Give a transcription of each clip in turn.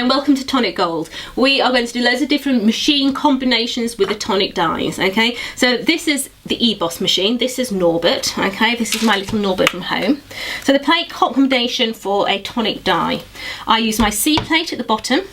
and welcome to Tonic Gold. We are going to do loads of different machine combinations with the tonic dies, okay? So this is the eBosser machine, this is Norbert, okay? This is my little Norbert from home. So the plate combination for a tonic die. I use my C plate at the bottom,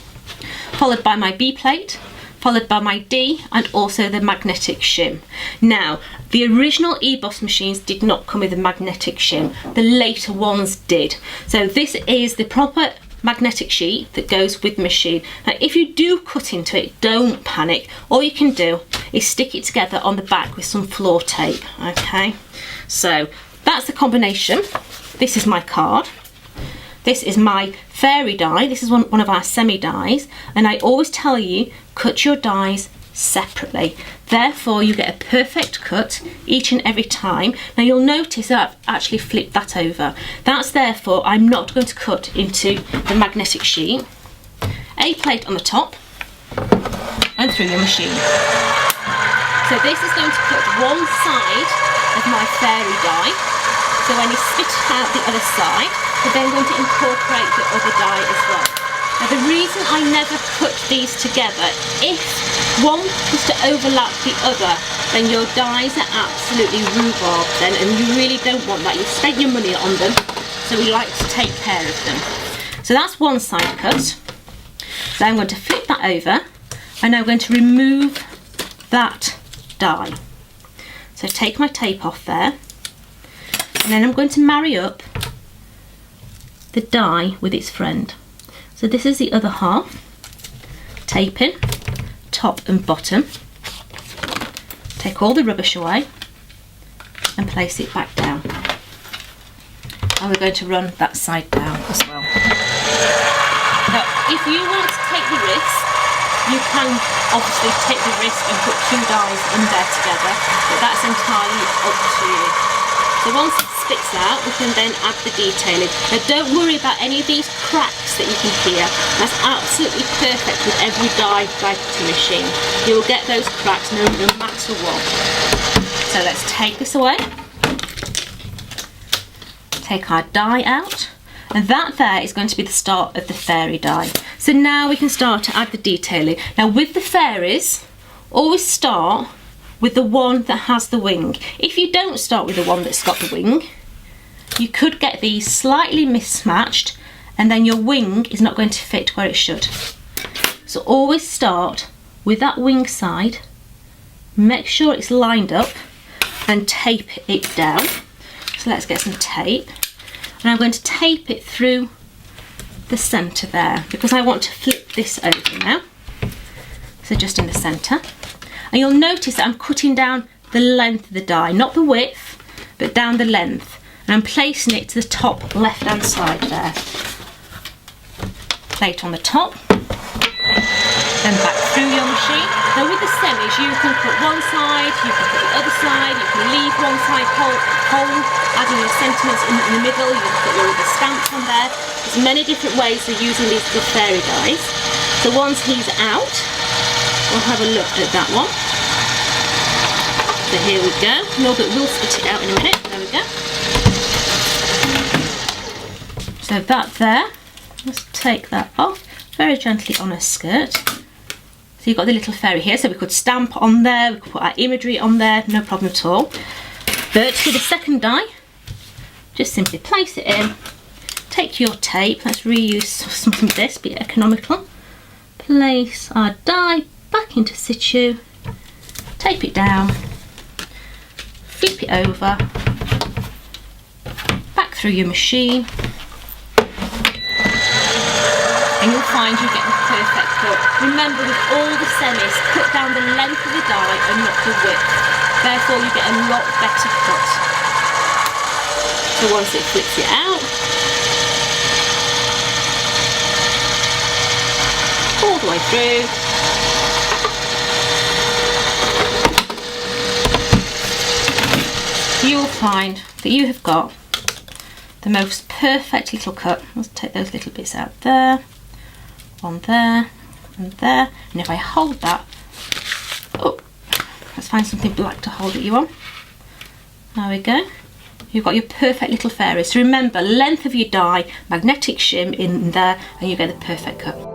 followed by my B plate, followed by my D, and also the magnetic shim. Now, the original eBosser machines did not come with a magnetic shim. The later ones did. So this is the proper magnetic sheet that goes with the machine. Now, if you do cut into it, don't panic. All you can do is stick it together on the back with some floor tape, okay? So that's the combination. This is my card. This is my fairy die. This is one of our semi dies, and I always tell you, cut your dies separately. Therefore, you get a perfect cut each and every time. Now you'll notice that I've actually flipped that over. That's therefore I'm not going to cut into the magnetic sheet. A plate on the top and through your machine. So this is going to cut one side of my fairy die. So when you spit out the other side, we're then going to incorporate the other die as well. Now the reason I never cut these together, if one was to overlap the other, then your dies are absolutely rhubarb then, and you really don't want that. You've spent your money on them, so we like to take care of them. So that's one side cut. So I'm going to flip that over, and I'm going to remove that die. So take my tape off there, and then I'm going to marry up the die with its friend. So this is the other half, taping top and bottom. Take all the rubbish away and place it back down. And we're going to run that side down as well. Now, if you want to take the risk, you can obviously take the risk and put two dies in there together, but that's entirely up to you. So once it spits out, we can then add the detailing. Now don't worry about any of these cracks that you can hear. That's absolutely perfect with every die cutting machine. You'll get those cracks no matter what. So let's take this away. Take our die out. And that there is going to be the start of the fairy die. So now we can start to add the detailing. Now with the fairies, always start with the one that has the wing. If you don't start with the one that's got the wing, you could get these slightly mismatched, and then your wing is not going to fit where it should. So always start with that wing side, make sure it's lined up, and tape it down. So let's get some tape, and I'm going to tape it through the centre there, because I want to flip this over now. So just in the centre. And you'll notice that I'm cutting down the length of the die, not the width, but down the length. And I'm placing it to the top left-hand side there. Plate on the top, then back through your machine. Now with the semis, you can put one side, you can put the other side, you can leave one side whole, adding your sentiments in the middle, you can put your other stamps on there. There's many different ways of using these little fairy dies. So once he's out, we'll have a look at that one. So here we go. Norbert will spit it out in a minute. There we go. So that there, let's take that off very gently on a skirt. So you've got the little fairy here, so we could stamp on there, we could put our imagery on there, no problem at all. But for the second die, just simply place it in, take your tape, let's reuse something of this, be economical. Place our die back into situ, tape it down, flip it over, back through your machine, and you'll find you get the perfect cut. Remember, with all the semis, cut down the length of the die and not the width. Therefore you get a lot better cut. So once it flips it out, all the way through, you'll find that you have got the most perfect little cut. Let's take those little bits out there, one there, and there. And if I hold that, oh, let's find something black to hold it you on. There we go. You've got your perfect little fairy. So remember, length of your die, magnetic shim in there, and you get the perfect cut.